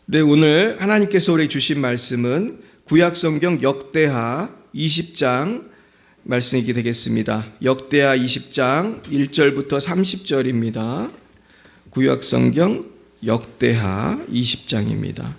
네, 오늘 하나님께서 우리에게 주신 말씀은 구약성경 역대하 20장 말씀이 되겠습니다. 역대하 20장 1절부터 30절입니다. 구약성경 역대하 20장입니다.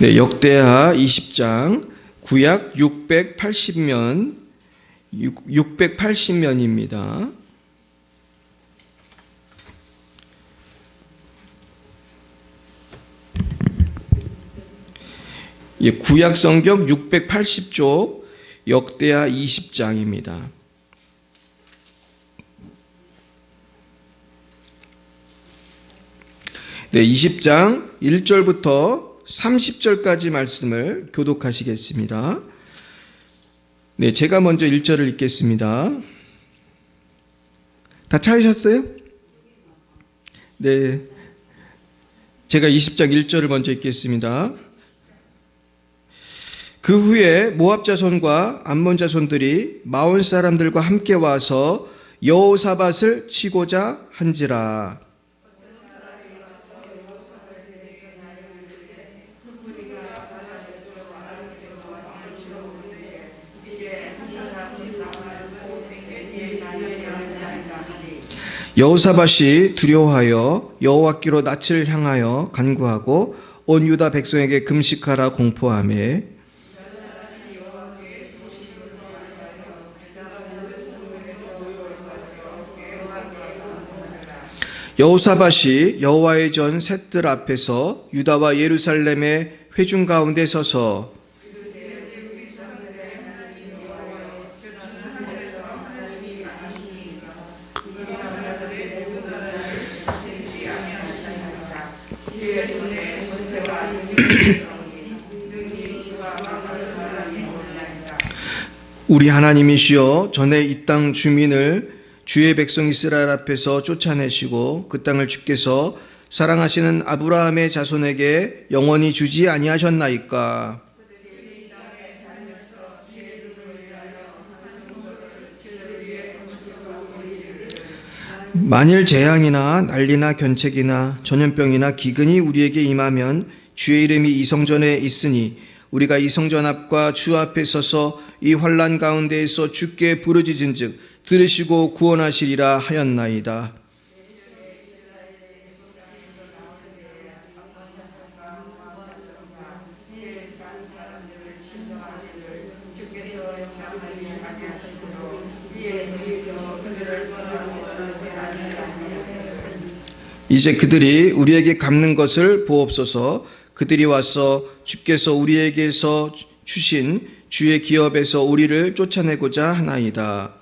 네, 역대하 20장 구약 680면입니다. 예, 구약 성경 680쪽 역대하 20장입니다. 네, 20장 1절부터 30절까지 말씀을 교독하시겠습니다. 네, 제가 먼저 1절을 읽겠습니다. 다 찾으셨어요? 네, 제가 20장 1절을 먼저 읽겠습니다. 그 후에 모압 자손과 암몬 자손들이 마온 사람들과 함께 와서 여호사밧을 치고자 한지라. 여호사밧이 두려워하여 여호와께로 낯을 향하여 간구하고 온 유다 백성에게 금식하라 공포하매 여호사밧이 여호와의 전 셋들 앞에서 유다와 예루살렘의 회중 가운데 서서 우리 하나님이시여 전에 이 땅 주민을 주의 백성 이스라엘 앞에서 쫓아내시고 그 땅을 주께서 사랑하시는 아브라함의 자손에게 영원히 주지 아니하셨나이까. 만일 재앙이나 난리나 견책이나 전염병이나 기근이 우리에게 임하면 주의 이름이 이 성전에 있으니 우리가 이 성전 앞과 주 앞에 서서 이 환난 가운데에서 주께 부르짖은즉 들으시고 구원하시리라 하였나이다. 이제 그들이 우리에게 갚는 것을 보옵소서. 그들이 와서 주께서 우리에게서 주신 주의 기업에서 우리를 쫓아내고자 하나이다.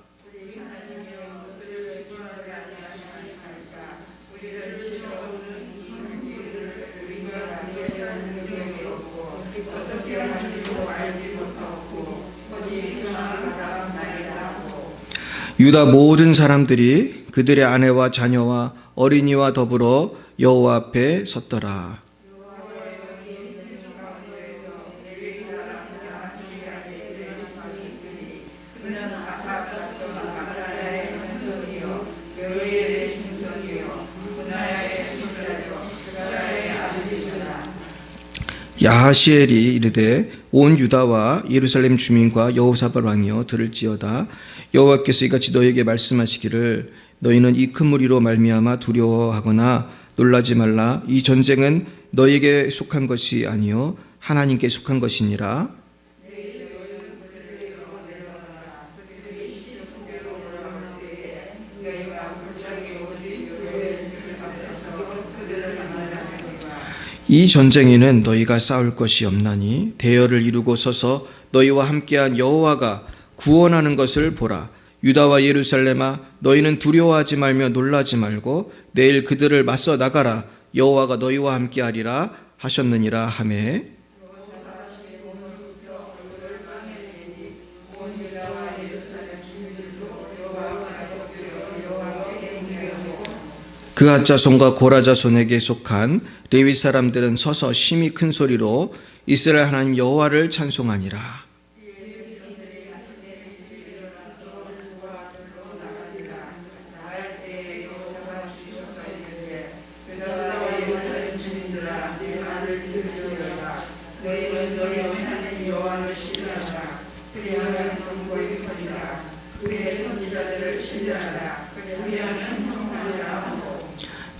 유다 모든 사람들이 그들의 아내와 자녀와 어린이와 더불어 여호와 앞에 섰더라. 야하시엘이 이르되 온 유다와 예루살렘 주민과 여호사밧 왕이여 들을지어다. 여호와께서 이같이 너희에게 말씀하시기를 너희는 이 큰 무리로 말미암아 두려워하거나 놀라지 말라. 이 전쟁은 너희에게 속한 것이 아니요 하나님께 속한 것이니라. 이 전쟁에는 너희가 싸울 것이 없나니 대열을 이루고 서서 너희와 함께한 여호와가 구원하는 것을 보라. 유다와 예루살렘아 너희는 두려워하지 말며 놀라지 말고 내일 그들을 맞서 나가라. 여호와가 너희와 함께하리라 하셨느니라 하매 그앗 자손과 고라 자손에게 속한 레위 사람들은 서서 심히 큰 소리로 이스라엘 하나님 여호와를 찬송하니라.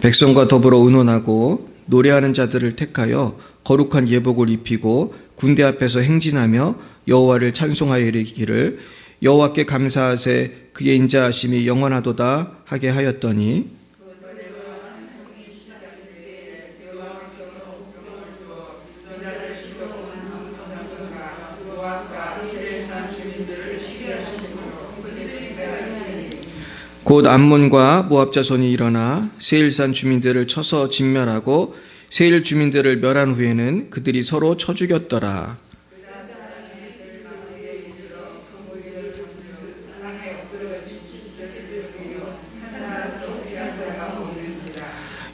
백성과 더불어 의논하고 노래하는 자들을 택하여 거룩한 예복을 입히고 군대 앞에서 행진하며 여호와를 찬송하여 이르기를 여호와께 감사하세 그의 인자하심이 영원하도다 하게 하였더니 곧 암몬과 모압 자손이 일어나 세일산 주민들을 쳐서 진멸하고 세일 주민들을 멸한 후에는 그들이 서로 쳐 죽였더라.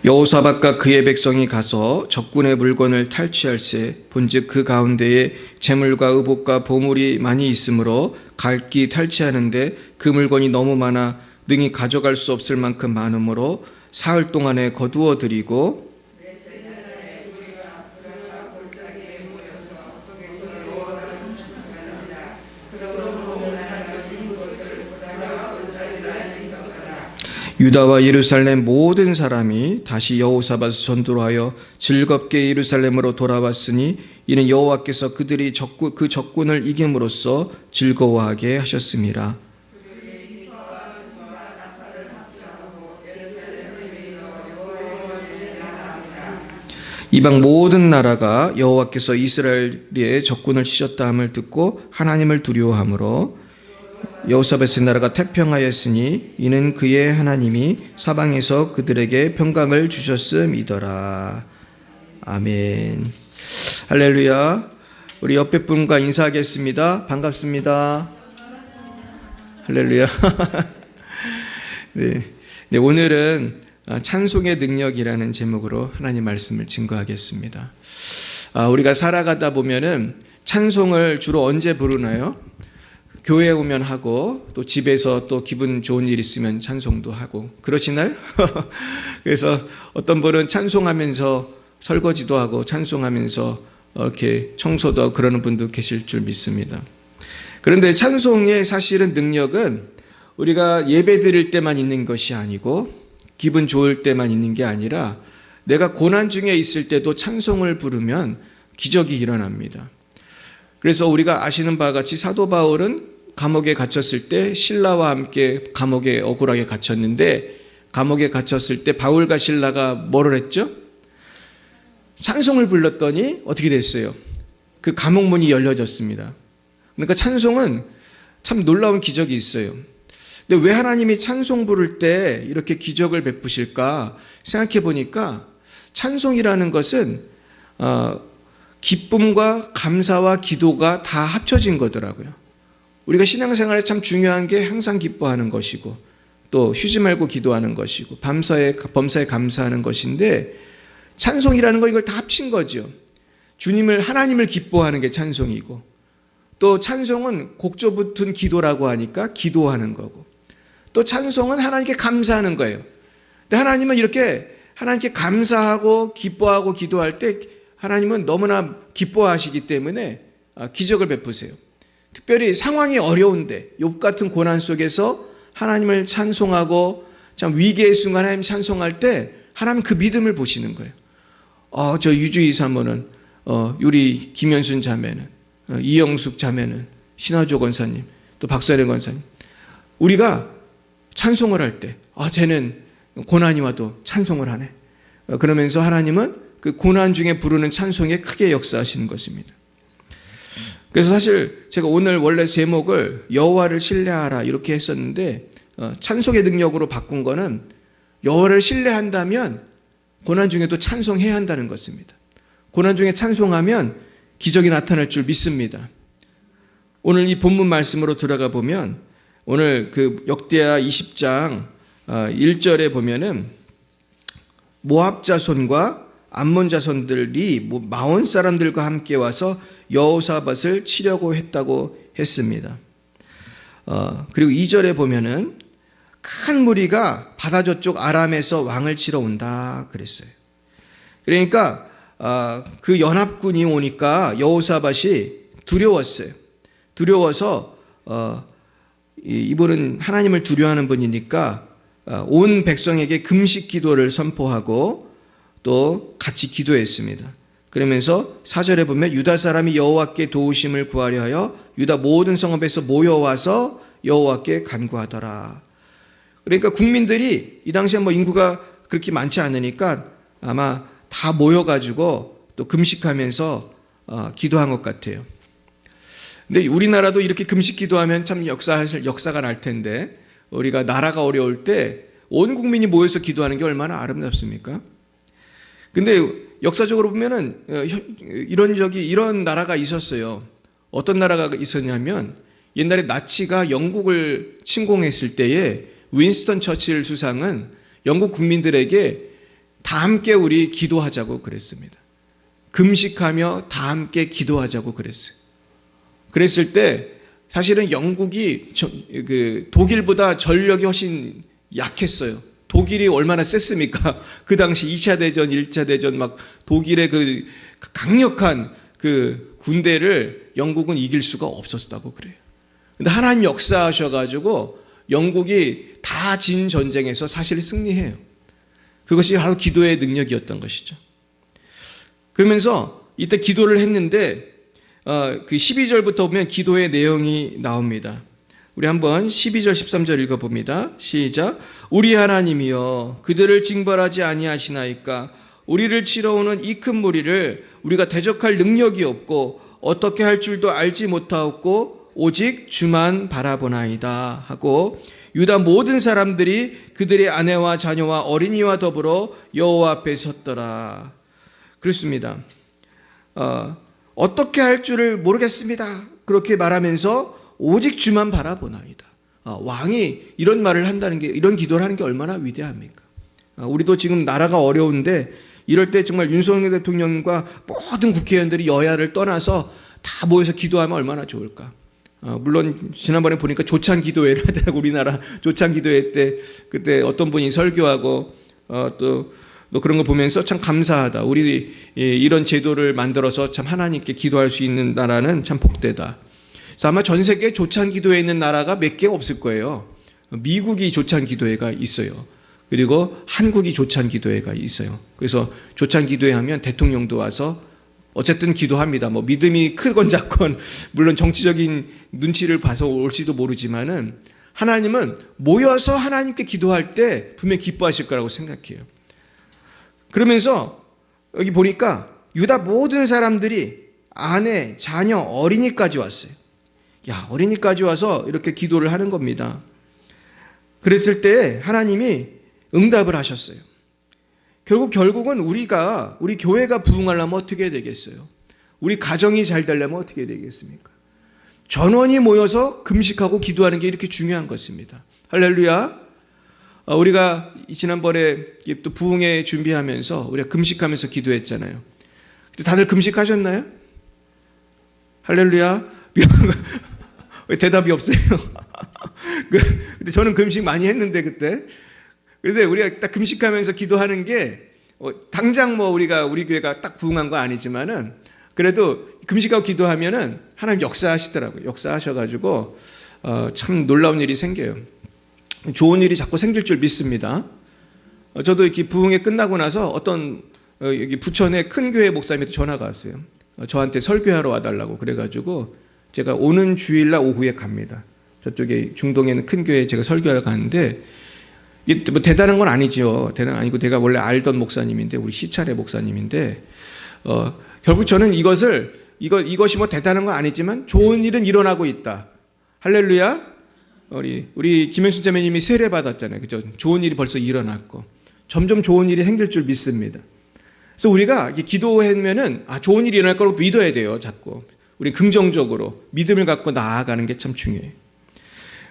여호사밧과 그의 백성이 가서 적군의 물건을 탈취할세 본즉 그 가운데에 재물과 의복과 보물이 많이 있으므로 갈기 탈취하는데 그 물건이 너무 많아 능히 가져갈 수 없을 만큼 많으므로 사흘 동안에 거두어 드리고 유다와 예루살렘 모든 사람이 다시 여호사밧을 전도로 하여 즐겁게 예루살렘으로 돌아왔으니 이는 여호와께서 그들이 그 적군을 이김으로써 즐거워하게 하셨습니다. 이방 모든 나라가 여호와께서 이스라엘의 적군을 치셨다 함을 듣고 하나님을 두려워하므로 여호사밧의 나라가 태평하였으니 이는 그의 하나님이 사방에서 그들에게 평강을 주셨음이더라. 아멘. 할렐루야. 우리 옆에 분과 인사하겠습니다. 반갑습니다. 할렐루야. 네, 오늘은 찬송의 능력이라는 제목으로 하나님 말씀을 증거하겠습니다. 우리가 살아가다 보면은 찬송을 주로 언제 부르나요? 교회에 오면 하고 또 집에서 또 기분 좋은 일 있으면 찬송도 하고 그러시나요? 그래서 어떤 분은 찬송하면서 설거지도 하고 찬송하면서 이렇게 청소도 하고 그러는 분도 계실 줄 믿습니다. 그런데 찬송의 사실은 능력은 우리가 예배 드릴 때만 있는 것이 아니고 기분 좋을 때만 있는 게 아니라 내가 고난 중에 있을 때도 찬송을 부르면 기적이 일어납니다. 그래서 우리가 아시는 바와 같이 사도 바울은 감옥에 갇혔을 때 실라와 함께 감옥에 억울하게 갇혔는데 감옥에 갇혔을 때 바울과 실라가 뭐를 했죠? 찬송을 불렀더니 어떻게 됐어요? 그 감옥문이 열려졌습니다. 그러니까 찬송은 참 놀라운 기적이 있어요. 근데 왜 하나님이 찬송 부를 때 이렇게 기적을 베푸실까 생각해 보니까 찬송이라는 것은 기쁨과 감사와 기도가 다 합쳐진 거더라고요. 우리가 신앙생활에 참 중요한 게 항상 기뻐하는 것이고 또 쉬지 말고 기도하는 것이고 범사에 감사하는 것인데 찬송이라는 거 이걸 다 합친 거죠. 하나님을 기뻐하는 게 찬송이고 또 찬송은 곡조 붙은 기도라고 하니까 기도하는 거고 또 찬송은 하나님께 감사하는 거예요. 근데 하나님은 이렇게 하나님께 감사하고 기뻐하고 기도할 때 하나님은 너무나 기뻐하시기 때문에 기적을 베푸세요. 특별히 상황이 어려운데 욥 같은 고난 속에서 하나님을 찬송하고 참 위기의 순간 하나님 찬송할 때 하나님 그 믿음을 보시는 거예요. 저 유주희 사모는 우리 김현순 자매는 이영숙 자매는 신화조 권사님 또 박선혜 권사님 우리가 찬송을 할 때 쟤는 고난이 와도 찬송을 하네. 그러면서 하나님은 그 고난 중에 부르는 찬송에 크게 역사하시는 것입니다. 그래서 사실 제가 오늘 원래 제목을 여호와를 신뢰하라 이렇게 했었는데 찬송의 능력으로 바꾼 거는 여호와를 신뢰한다면 고난 중에도 찬송해야 한다는 것입니다. 고난 중에 찬송하면 기적이 나타날 줄 믿습니다. 오늘 이 본문 말씀으로 들어가 보면 오늘 그 역대하 20장 1절에 보면은 모압 자손과 암몬 자손들이 마온 사람들과 함께 와서 여호사밧을 치려고 했다고 했습니다. 그리고 2절에 보면은 큰 무리가 바다 저쪽 아람에서 왕을 치러 온다 그랬어요. 그러니까 그 연합군이 오니까 여호사밧이 두려웠어요. 두려워서 이분은 하나님을 두려워하는 분이니까 온 백성에게 금식 기도를 선포하고 또 같이 기도했습니다. 그러면서 4절에 보면 유다 사람이 여호와께 도우심을 구하려 하여 유다 모든 성읍에서 모여와서 여호와께 간구하더라. 그러니까 국민들이 이 당시에 인구가 그렇게 많지 않으니까 아마 다 모여가지고 또 금식하면서 기도한 것 같아요. 근데 우리나라도 이렇게 금식 기도하면 참 역사가 날 텐데, 우리가 나라가 어려울 때 온 국민이 모여서 기도하는 게 얼마나 아름답습니까? 근데 역사적으로 보면은 이런 나라가 있었어요. 어떤 나라가 있었냐면 옛날에 나치가 영국을 침공했을 때에 윈스턴 처칠 수상은 영국 국민들에게 다 함께 우리 기도하자고 그랬습니다. 금식하며 다 함께 기도하자고 그랬어요. 그랬을 때 사실은 영국이 독일보다 전력이 훨씬 약했어요. 독일이 얼마나 셌습니까? 그 당시 2차 대전, 1차 대전 독일의 그 강력한 그 군대를 영국은 이길 수가 없었다고 그래요. 근데 하나님 역사하셔가지고 영국이 다 진 전쟁에서 사실 승리해요. 그것이 바로 기도의 능력이었던 것이죠. 그러면서 이때 기도를 했는데 그 12절부터 보면 기도의 내용이 나옵니다. 우리 한번 12절 13절 읽어봅니다. 시작. 우리 하나님이여 그들을 징벌하지 아니하시나이까. 우리를 치러 오는 이 큰 무리를 우리가 대적할 능력이 없고 어떻게 할 줄도 알지 못하옵고 오직 주만 바라보나이다 하고, 유다 모든 사람들이 그들의 아내와 자녀와 어린이와 더불어 여호와 앞에 섰더라. 그렇습니다. 어떻게 할 줄을 모르겠습니다. 그렇게 말하면서 오직 주만 바라보나이다. 왕이 이런 말을 한다는 게, 이런 기도를 하는 게 얼마나 위대합니까? 우리도 지금 나라가 어려운데 이럴 때 정말 윤석열 대통령과 모든 국회의원들이 여야를 떠나서 다 모여서 기도하면 얼마나 좋을까? 물론 지난번에 보니까 조찬 기도회를 하더라고. 우리나라 조찬 기도회 때 그때 어떤 분이 설교하고 또 그런 거 보면서 참 감사하다. 우리 이런 제도를 만들어서 참 하나님께 기도할 수 있는 나라는 참 복되다. 그래서 아마 전 세계 조찬 기도회 있는 나라가 몇 개 없을 거예요. 미국이 조찬 기도회가 있어요. 그리고 한국이 조찬 기도회가 있어요. 그래서 조찬 기도회 하면 대통령도 와서 어쨌든 기도합니다. 믿음이 크건 작건, 물론 정치적인 눈치를 봐서 올지도 모르지만은 하나님은 모여서 하나님께 기도할 때 분명히 기뻐하실 거라고 생각해요. 그러면서 여기 보니까 유다 모든 사람들이 아내, 자녀, 어린이까지 왔어요. 어린이까지 와서 이렇게 기도를 하는 겁니다. 그랬을 때 하나님이 응답을 하셨어요. 결국은 우리 교회가 부흥하려면 어떻게 되겠어요? 우리 가정이 잘 되려면 어떻게 되겠습니까? 전원이 모여서 금식하고 기도하는 게 이렇게 중요한 것입니다. 할렐루야. 우리가 지난번에 또 부흥회 준비하면서 우리가 금식하면서 기도했잖아요. 다들 금식하셨나요? 할렐루야. 왜 대답이 없어요? 근데 저는 금식 많이 했는데 그때. 그런데 우리가 딱 금식하면서 기도하는 게 당장 우리 교회가 딱 부흥한 거 아니지만은 그래도 금식하고 기도하면은 하나님 역사하시더라고요. 역사하셔가지고 참 놀라운 일이 생겨요. 좋은 일이 자꾸 생길 줄 믿습니다. 저도 이렇게 부흥회 끝나고 나서 어떤 여기 부천의 큰 교회 목사님한테 전화가 왔어요. 저한테 설교하러 와달라고 그래가지고 제가 오는 주일날 오후에 갑니다. 저쪽에 중동에 큰 교회에 제가 설교하러 가는데 이게 대단한 건 아니죠. 대단한 아니고 제가 원래 알던 목사님인데 우리 시찰의 목사님인데 결국 저는 이것이 대단한 건 아니지만 좋은 일은 일어나고 있다. 할렐루야. 우리 김현수 자매님이 세례 받았잖아요. 그죠? 좋은 일이 벌써 일어났고 점점 좋은 일이 생길 줄 믿습니다. 그래서 우리가 기도하면은 좋은 일이 일어날 거라고 믿어야 돼요. 자꾸 우리 긍정적으로 믿음을 갖고 나아가는 게 참 중요해요.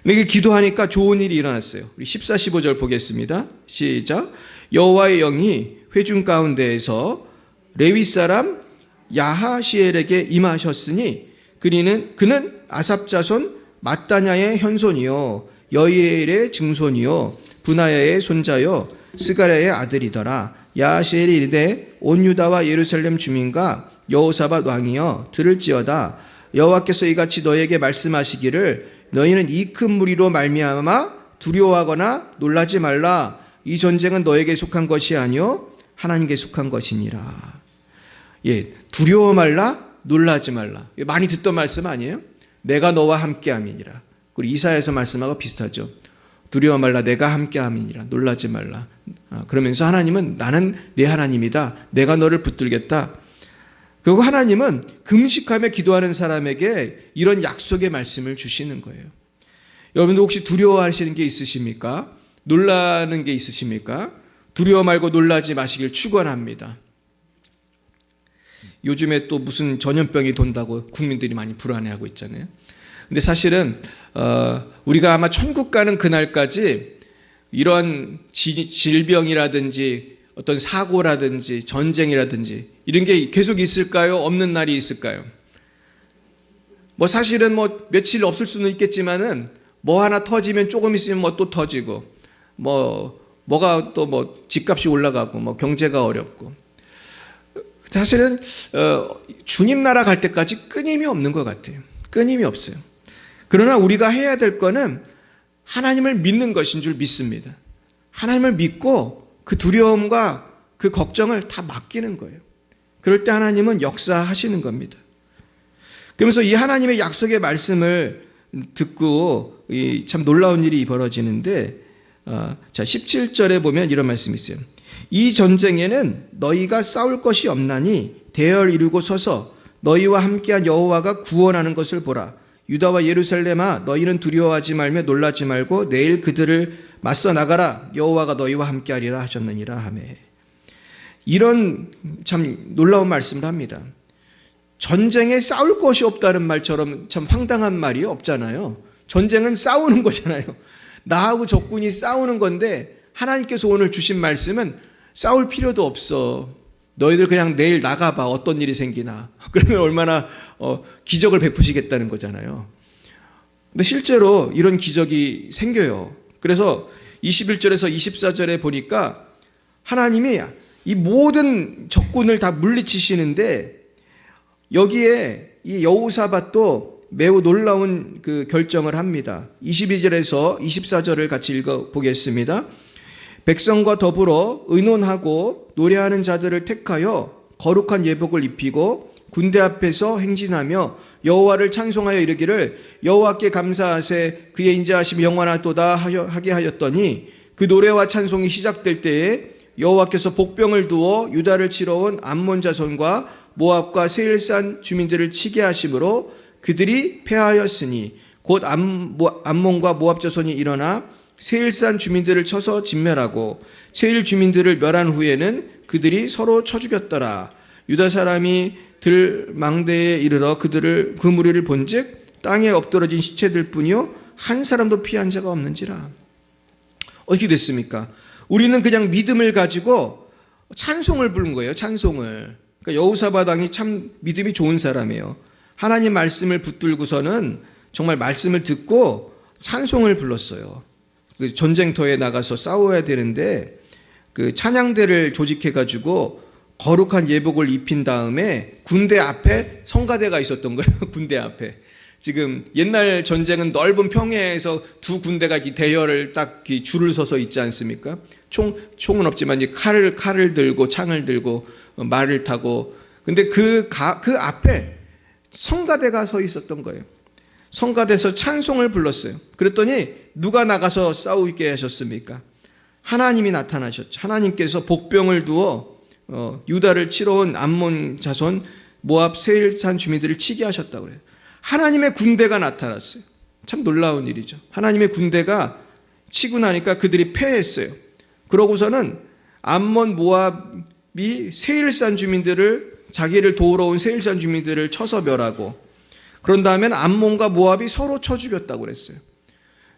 근데 기도하니까 좋은 일이 일어났어요. 우리 14, 15절 보겠습니다. 시작. 여호와의 영이 회중 가운데에서 레위 사람 야하시엘에게 임하셨으니 그는 아삽 자손 마따냐의 현손이요 여이엘의 증손이요 분하야의 손자요 스가랴의 아들이더라. 야하시엘이 이르되 온 유다와 예루살렘 주민과 여호사밧 왕이여 들을지어다. 여호와께서 이같이 너희에게 말씀하시기를 너희는 이 큰 무리로 말미암아 두려워하거나 놀라지 말라. 이 전쟁은 너에게 속한 것이 아니요 하나님께 속한 것이니라. 두려워 말라, 놀라지 말라. 많이 듣던 말씀 아니에요? 내가 너와 함께함이니라. 우리 이사야에서 말씀하고 비슷하죠. 두려워 말라, 내가 함께함이니라. 놀라지 말라. 그러면서 하나님은 나는 네 하나님이다. 내가 너를 붙들겠다. 그리고 하나님은 금식하며 기도하는 사람에게 이런 약속의 말씀을 주시는 거예요. 여러분들 혹시 두려워하시는 게 있으십니까? 놀라는 게 있으십니까? 두려워 말고 놀라지 마시길 축원합니다. 요즘에 또 무슨 전염병이 돈다고 국민들이 많이 불안해하고 있잖아요. 근데 사실은 우리가 아마 천국 가는 그날까지 이런 질병이라든지 어떤 사고라든지 전쟁이라든지 이런 게 계속 있을까요? 없는 날이 있을까요? 사실은 며칠 없을 수는 있겠지만은 하나 터지면 조금 있으면 또 터지고 뭐가 또 집값이 올라가고 경제가 어렵고 사실은 주님 나라 갈 때까지 끊임이 없는 것 같아요. 끊임이 없어요. 그러나 우리가 해야 될 거는 하나님을 믿는 것인 줄 믿습니다. 하나님을 믿고 그 두려움과 그 걱정을 다 맡기는 거예요. 그럴 때 하나님은 역사하시는 겁니다. 그러면서 이 하나님의 약속의 말씀을 듣고 참 놀라운 일이 벌어지는데 17절에 보면 이런 말씀이 있어요. 이 전쟁에는 너희가 싸울 것이 없나니 대열 이루고 서서 너희와 함께한 여호와가 구원하는 것을 보라. 유다와 예루살렘아 너희는 두려워하지 말며 놀라지 말고 내일 그들을 맞서 나가라. 여호와가 너희와 함께하리라 하셨느니라 하며 이런 참 놀라운 말씀을 합니다. 전쟁에 싸울 것이 없다는 말처럼 참 황당한 말이 없잖아요. 전쟁은 싸우는 거잖아요. 나하고 적군이 싸우는 건데 하나님께서 오늘 주신 말씀은 싸울 필요도 없어. 너희들 그냥 내일 나가봐. 어떤 일이 생기나. 그러면 얼마나 기적을 베푸시겠다는 거잖아요. 근데 실제로 이런 기적이 생겨요. 그래서 21절에서 24절에 보니까 하나님이 이 모든 적군을 다 물리치시는데 여기에 이 여호사밧도 매우 놀라운 그 결정을 합니다. 22절에서 24절을 같이 읽어보겠습니다. 백성과 더불어 의논하고 노래하는 자들을 택하여 거룩한 예복을 입히고 군대 앞에서 행진하며 여호와를 찬송하여 이르기를 여호와께 감사하세 그의 인자하심이 영원하도다 하게 하였더니 그 노래와 찬송이 시작될 때에 여호와께서 복병을 두어 유다를 치러 온 암몬 자손과 모압과 세일산 주민들을 치게 하심으로 그들이 패하였으니 곧 암몬과 모압 자손이 일어나 세일산 주민들을 쳐서 진멸하고 세일 주민들을 멸한 후에는 그들이 서로 쳐 죽였더라. 유다 사람이 들망대에 이르러 그 무리를 본즉 땅에 엎드러진 시체들 뿐이요 한 사람도 피한 자가 없는지라. 어떻게 됐습니까? 우리는 그냥 믿음을 가지고 찬송을 부른 거예요. 찬송을. 그러니까 여호사밧 왕이 참 믿음이 좋은 사람이에요. 하나님 말씀을 붙들고서는 정말 말씀을 듣고 찬송을 불렀어요. 그 전쟁터에 나가서 싸워야 되는데 그 찬양대를 조직해가지고 거룩한 예복을 입힌 다음에 군대 앞에 성가대가 있었던 거예요. 군대 앞에. 지금 옛날 전쟁은 넓은 평야에서 두 군대가 대열을 딱 줄을 서서 있지 않습니까? 총은 없지만 칼을 들고 창을 들고 말을 타고. 근데 그 앞에 성가대가 서 있었던 거예요. 성가대에서 찬송을 불렀어요. 그랬더니 누가 나가서 싸우게 하셨습니까? 하나님이 나타나셨죠. 하나님께서 복병을 두어 유다를 치러 온 암몬 자손 모압 세일산 주민들을 치게 하셨다고 그래요. 하나님의 군대가 나타났어요. 참 놀라운 일이죠. 하나님의 군대가 치고 나니까 그들이 패했어요. 그러고서는 암몬 모압이 세일산 주민들을 자기를 도우러 온 세일산 주민들을 쳐서 멸하고 그런 다음엔 암몬과 모압이 서로 쳐 죽였다고 그랬어요.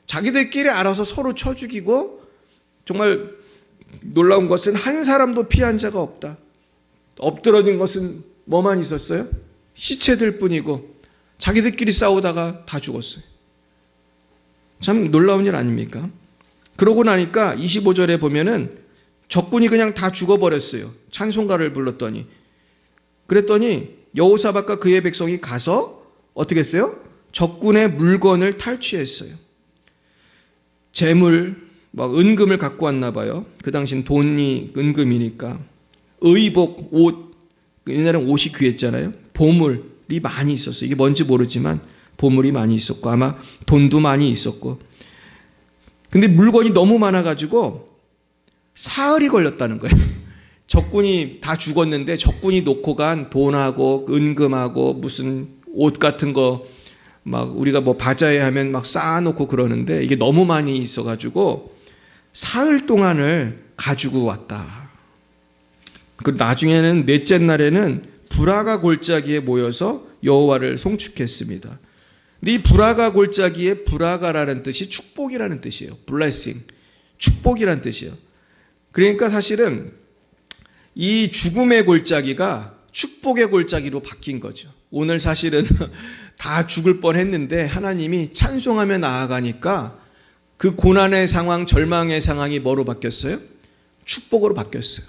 자기들끼리 알아서 서로 쳐 죽이고 정말 놀라운 것은 한 사람도 피한 자가 없다. 엎드러진 것은 뭐만 있었어요? 시체들 뿐이고 자기들끼리 싸우다가 다 죽었어요. 참 놀라운 일 아닙니까? 그러고 나니까 25절에 보면은 적군이 그냥 다 죽어버렸어요. 찬송가를 불렀더니. 그랬더니 여호사밧과 그의 백성이 가서 어떻게 했어요? 적군의 물건을 탈취했어요. 재물, 막 은금을 갖고 왔나 봐요. 그 당시엔 돈이 은금이니까. 의복, 옷, 옛날엔 옷이 귀했잖아요. 보물이 많이 있었어요. 이게 뭔지 모르지만 보물이 많이 있었고 아마 돈도 많이 있었고. 근데 물건이 너무 많아가지고 사흘이 걸렸다는 거예요. 적군이 다 죽었는데 적군이 놓고 간 돈하고 은금하고 무슨 옷 같은 거 막 우리가 뭐 바자회 하면 막 쌓아놓고 그러는데 이게 너무 많이 있어가지고 사흘 동안을 가지고 왔다. 그리고 나중에는 넷째 날에는 브라가 골짜기에 모여서 여호와를 송축했습니다. 근데 이 브라가 골짜기에 브라가라는 뜻이 축복이라는 뜻이에요. blessing, 축복이라는 뜻이에요. 그러니까 사실은 이 죽음의 골짜기가 축복의 골짜기로 바뀐 거죠. 오늘 사실은 다 죽을 뻔했는데 하나님이 찬송하며 나아가니까 그 고난의 상황, 절망의 상황이 뭐로 바뀌었어요? 축복으로 바뀌었어요.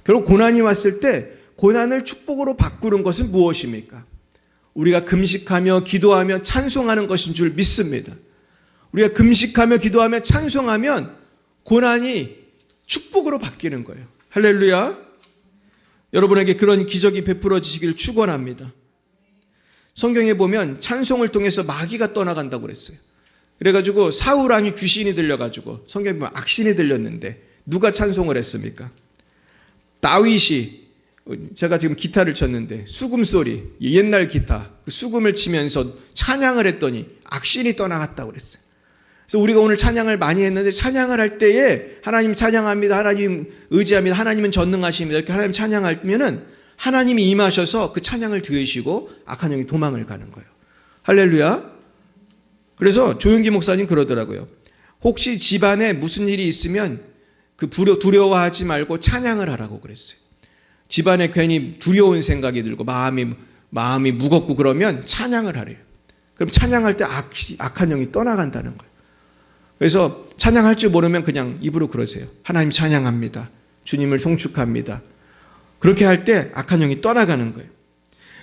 결국 고난이 왔을 때 고난을 축복으로 바꾸는 것은 무엇입니까? 우리가 금식하며 기도하며 찬송하는 것인 줄 믿습니다. 우리가 금식하며 기도하며 찬송하면 고난이 축복으로 바뀌는 거예요. 할렐루야. 여러분에게 그런 기적이 베풀어지시기를 축원합니다. 성경에 보면 찬송을 통해서 마귀가 떠나간다고 그랬어요. 그래가지고 사울 왕이 귀신이 들려가지고 성경에 보면 악신이 들렸는데 누가 찬송을 했습니까? 다윗이, 제가 지금 기타를 쳤는데 수금소리, 옛날 기타, 그 수금을 치면서 찬양을 했더니 악신이 떠나갔다고 그랬어요. 그래서 우리가 오늘 찬양을 많이 했는데 찬양을 할 때에 하나님 찬양합니다, 하나님 의지합니다, 하나님은 전능하십니다 이렇게 하나님 찬양하면은 하나님이 임하셔서 그 찬양을 들으시고 악한 영이 도망을 가는 거예요. 할렐루야. 그래서 조용기 목사님 그러더라고요. 혹시 집안에 무슨 일이 있으면 그 두려워하지 말고 찬양을 하라고 그랬어요. 집안에 괜히 두려운 생각이 들고 마음이 무겁고 그러면 찬양을 하래요. 그럼 찬양할 때 악한 영이 떠나간다는 거예요. 그래서 찬양할 줄 모르면 그냥 입으로 그러세요. 하나님 찬양합니다. 주님을 송축합니다. 그렇게 할 때 악한 영이 떠나가는 거예요.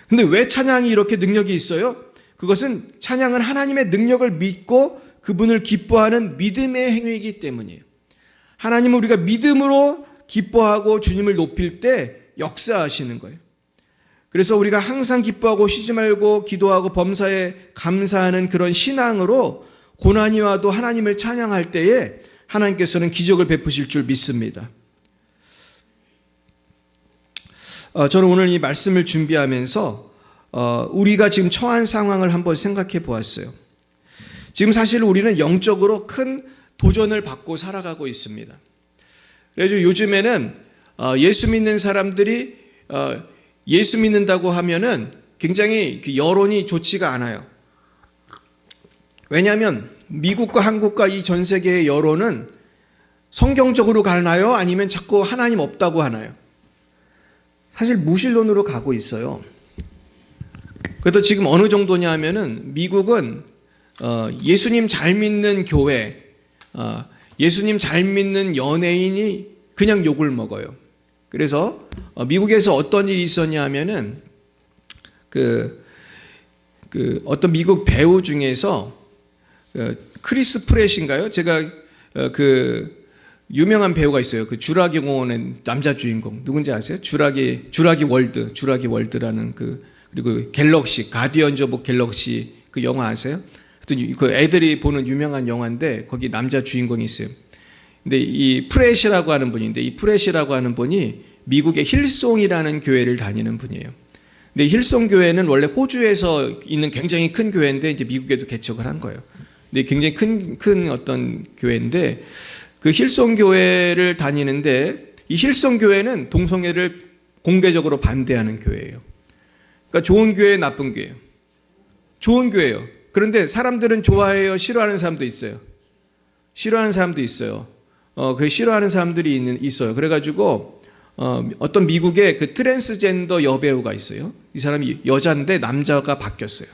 근데 왜 찬양이 이렇게 능력이 있어요? 그것은 찬양은 하나님의 능력을 믿고 그분을 기뻐하는 믿음의 행위이기 때문이에요. 하나님은 우리가 믿음으로 기뻐하고 주님을 높일 때 역사하시는 거예요. 그래서 우리가 항상 기뻐하고 쉬지 말고 기도하고 범사에 감사하는 그런 신앙으로 고난이 와도 하나님을 찬양할 때에 하나님께서는 기적을 베푸실 줄 믿습니다. 저는 오늘 이 말씀을 준비하면서 우리가 지금 처한 상황을 한번 생각해 보았어요. 지금 사실 우리는 영적으로 큰 도전을 받고 살아가고 있습니다. 그래서 요즘에는 예수 믿는 사람들이 예수 믿는다고 하면은 굉장히 여론이 좋지가 않아요. 왜냐하면 미국과 한국과 이 전 세계의 여론은 성경적으로 가나요? 아니면 자꾸 하나님 없다고 하나요? 사실 무신론으로 가고 있어요. 그래도 지금 어느 정도냐 하면은 미국은 예수님 잘 믿는 교회, 예수님 잘 믿는 연예인이 그냥 욕을 먹어요. 그래서 미국에서 어떤 일이 있었냐 하면은 어떤 미국 배우 중에서 크리스 프렛인가요? 제가 유명한 배우가 있어요. 그 주라기 공원의 남자 주인공 누군지 아세요? 주라기 월드라는 그리고 갤럭시 가디언즈 오브 갤럭시 그 영화 아세요? 그 애들이 보는 유명한 영화인데 거기 남자 주인공이 있어요. 근데 이 프렛이라고 하는 분인데 이 프렛이라고 하는 분이 미국의 힐송이라는 교회를 다니는 분이에요. 근데 힐송 교회는 원래 호주에서 있는 굉장히 큰 교회인데 이제 미국에도 개척을 한 거예요. 근데 굉장히 큰 어떤 교회인데 그 힐송 교회를 다니는데 이 힐송 교회는 동성애를 공개적으로 반대하는 교회예요. 그러니까 좋은 교회, 나쁜 교회예요. 좋은 교회예요. 그런데 사람들은 좋아해요, 싫어하는 사람도 있어요. 싫어하는 사람도 있어요. 그 싫어하는 사람들이 있어요. 그래가지고 어떤 미국의 그 트랜스젠더 여배우가 있어요. 이 사람이 여자인데 남자가 바뀌었어요.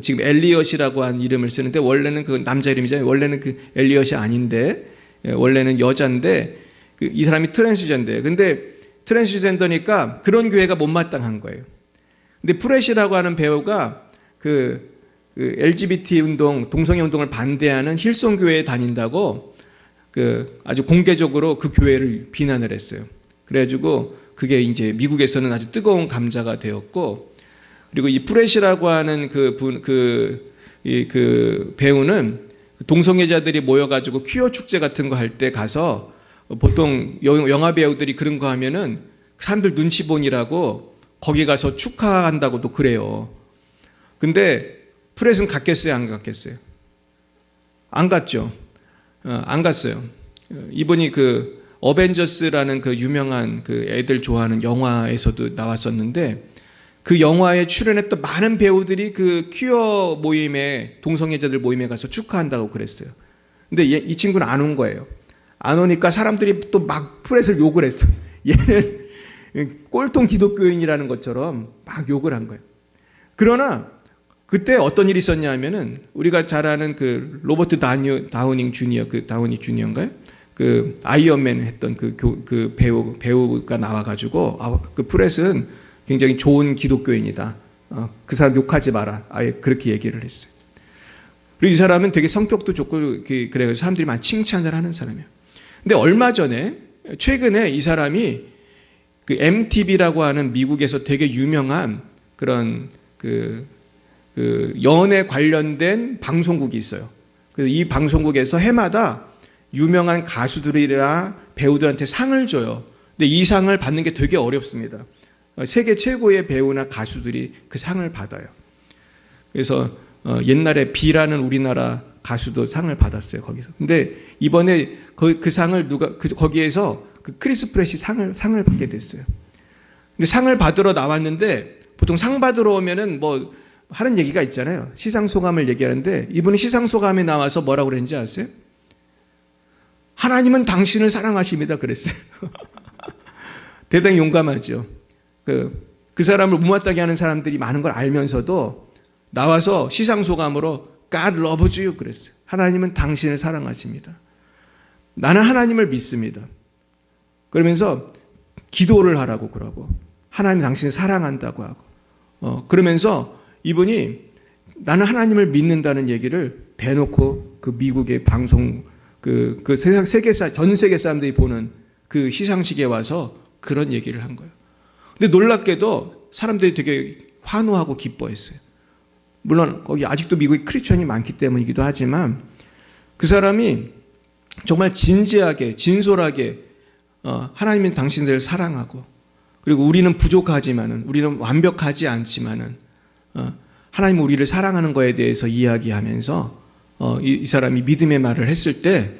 지금 엘리엇이라고 한 이름을 쓰는데 원래는 그 남자 이름이잖아요. 원래는 그 엘리엇이 아닌데 원래는 여자인데 이 사람이 트랜스젠더예요. 근데 트랜스젠더니까 그런 교회가 못마땅한 거예요. 근데 프렛이라고 하는 배우가 그 LGBT 운동, 동성애 운동을 반대하는 힐송 교회에 다닌다고 아주 공개적으로 그 교회를 비난을 했어요. 그래가지고 그게 이제 미국에서는 아주 뜨거운 감자가 되었고, 그리고 이 프렛이라고 하는 그 배우는 동성애자들이 모여가지고 퀴어 축제 같은 거 할 때 가서 보통 영화 배우들이 그런 거 하면은 사람들 눈치 보니라고 거기 가서 축하한다고도 그래요. 근데 프렛은 갔겠어요, 안 갔겠어요? 안 갔죠. 안 갔어요. 이분이 그 어벤져스라는 그 유명한 그 애들 좋아하는 영화에서도 나왔었는데 그 영화에 출연했던 많은 배우들이 그 퀴어 모임에, 동성애자들 모임에 가서 축하한다고 그랬어요. 근데 이 친구는 안 온 거예요. 안 오니까 사람들이 또 막 프렛을 욕을 했어. 얘는 꼴통 기독교인이라는 것처럼 막 욕을 한 거예요. 그러나 그때 어떤 일이 있었냐 하면은 우리가 잘 아는 그 로버트 다우닝 주니어, 그 다우니 주니어인가요? 그 아이언맨 했던 그 배우가 나와가지고 그 프렛은 굉장히 좋은 기독교인이다. 그 사람 욕하지 마라. 아예 그렇게 얘기를 했어요. 그리고 이 사람은 되게 성격도 좋고 그래서 사람들이 많이 칭찬을 하는 사람이에요. 근데 얼마 전에 최근에 이 사람이 그 MTV라고 하는 미국에서 되게 유명한 그런 그 연애 관련된 방송국이 있어요. 그래서 이 방송국에서 해마다 유명한 가수들이나 배우들한테 상을 줘요. 근데 이 상을 받는 게 되게 어렵습니다. 세계 최고의 배우나 가수들이 그 상을 받아요. 그래서 옛날에 비라는 우리나라 가수도 상을 받았어요, 거기서. 근데 이번에 그 상을 거기에서 그 크리스 프렛이 상을 받게 됐어요. 근데 상을 받으러 나왔는데 보통 상 받으러 오면은 뭐 하는 얘기가 있잖아요. 시상소감을 얘기하는데 이분이 시상소감에 나와서 뭐라고 그랬는지 아세요? 하나님은 당신을 사랑하십니다 그랬어요. 대단히 용감하죠. 그 사람을 못마땅해 하는 사람들이 많은 걸 알면서도 나와서 시상소감으로 God loves you 그랬어요. 하나님은 당신을 사랑하십니다. 나는 하나님을 믿습니다. 그러면서 기도를 하라고 그러고 하나님 당신을 사랑한다고 하고 그러면서 이분이 나는 하나님을 믿는다는 얘기를 대놓고 그 미국의 방송 그 전 세계 사람들이 보는 그 시상식에 와서 그런 얘기를 한 거예요. 근데 놀랍게도 사람들이 되게 환호하고 기뻐했어요. 물론 거기 아직도 미국에 크리스천이 많기 때문이기도 하지만 그 사람이 정말 진지하게 진솔하게 하나님은 당신들을 사랑하고 그리고 우리는 부족하지만은 우리는 완벽하지 않지만은 하나님은 우리를 사랑하는 거에 대해서 이야기하면서 이 사람이 믿음의 말을 했을 때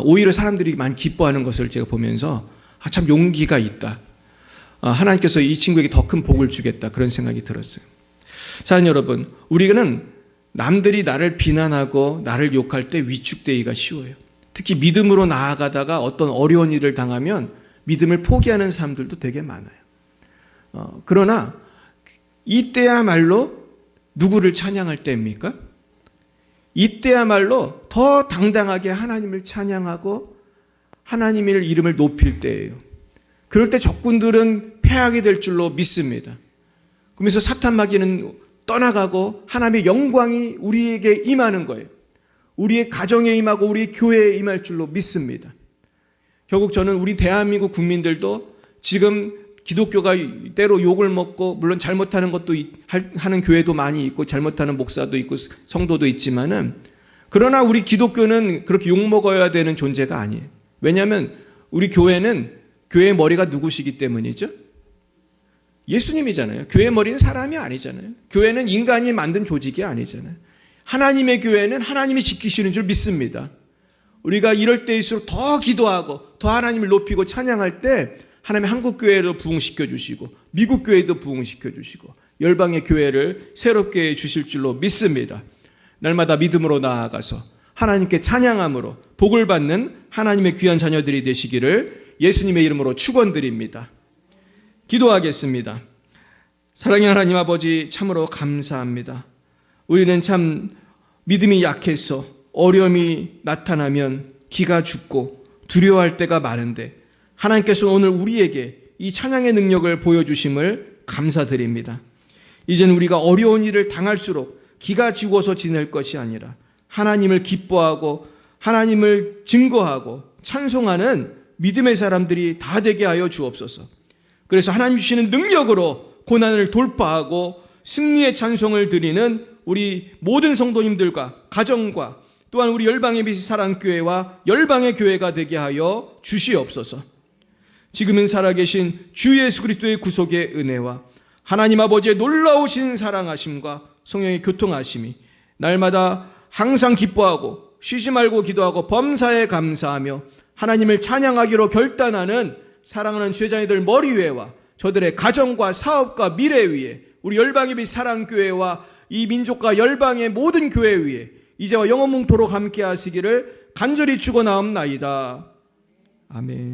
오히려 사람들이 많이 기뻐하는 것을 제가 보면서 참 용기가 있다. 하나님께서 이 친구에게 더 큰 복을 주겠다. 그런 생각이 들었어요. 사랑하는 여러분, 우리는 남들이 나를 비난하고 나를 욕할 때 위축되기가 쉬워요. 특히 믿음으로 나아가다가 어떤 어려운 일을 당하면 믿음을 포기하는 사람들도 되게 많아요. 그러나 이때야말로 누구를 찬양할 때입니까? 이때야말로 더 당당하게 하나님을 찬양하고 하나님의 이름을 높일 때예요. 그럴 때 적군들은 패하게 될 줄로 믿습니다. 그러면서 사탄 마귀는 떠나가고 하나님의 영광이 우리에게 임하는 거예요. 우리의 가정에 임하고 우리 교회에 임할 줄로 믿습니다. 결국 저는 우리 대한민국 국민들도 지금 기독교가 때로 욕을 먹고 물론 잘못하는 것도 하는 교회도 많이 있고 잘못하는 목사도 있고 성도도 있지만은 그러나 우리 기독교는 그렇게 욕 먹어야 되는 존재가 아니에요. 왜냐하면 우리 교회는 교회의 머리가 누구시기 때문이죠? 예수님이잖아요. 교회의 머리는 사람이 아니잖아요. 교회는 인간이 만든 조직이 아니잖아요. 하나님의 교회는 하나님이 지키시는 줄 믿습니다. 우리가 이럴 때일수록 더 기도하고 더 하나님을 높이고 찬양할 때 하나님의 한국교회를 부흥시켜 주시고 미국 교회도 부흥시켜 주시고 열방의 교회를 새롭게 주실 줄로 믿습니다. 날마다 믿음으로 나아가서 하나님께 찬양함으로 복을 받는 하나님의 귀한 자녀들이 되시기를 예수님의 이름으로 축원드립니다. 기도하겠습니다. 사랑의 하나님 아버지, 참으로 감사합니다. 우리는 참 믿음이 약해서 어려움이 나타나면 기가 죽고 두려워할 때가 많은데, 하나님께서 오늘 우리에게 이 찬양의 능력을 보여주심을 감사드립니다. 이젠 우리가 어려운 일을 당할수록 기가 죽어서 지낼 것이 아니라 하나님을 기뻐하고 하나님을 증거하고 찬송하는 믿음의 사람들이 다 되게 하여 주옵소서. 그래서 하나님 주시는 능력으로 고난을 돌파하고 승리의 찬송을 드리는 우리 모든 성도님들과 가정과 또한 우리 열방의 빛 사랑교회와 열방의 교회가 되게 하여 주시옵소서. 지금은 살아계신 주 예수 그리스도의 구속의 은혜와 하나님 아버지의 놀라우신 사랑하심과 성령의 교통하심이 날마다 항상 기뻐하고 쉬지 말고 기도하고 범사에 감사하며 하나님을 찬양하기로 결단하는 사랑하는 제자녀들 머리 위에와 저들의 가정과 사업과 미래 위에 우리 열방의 빛 사랑교회와 이 민족과 열방의 모든 교회 위에 이제와 영원뭉토록 함께 하시기를 간절히 축원하옵나이다. 아멘.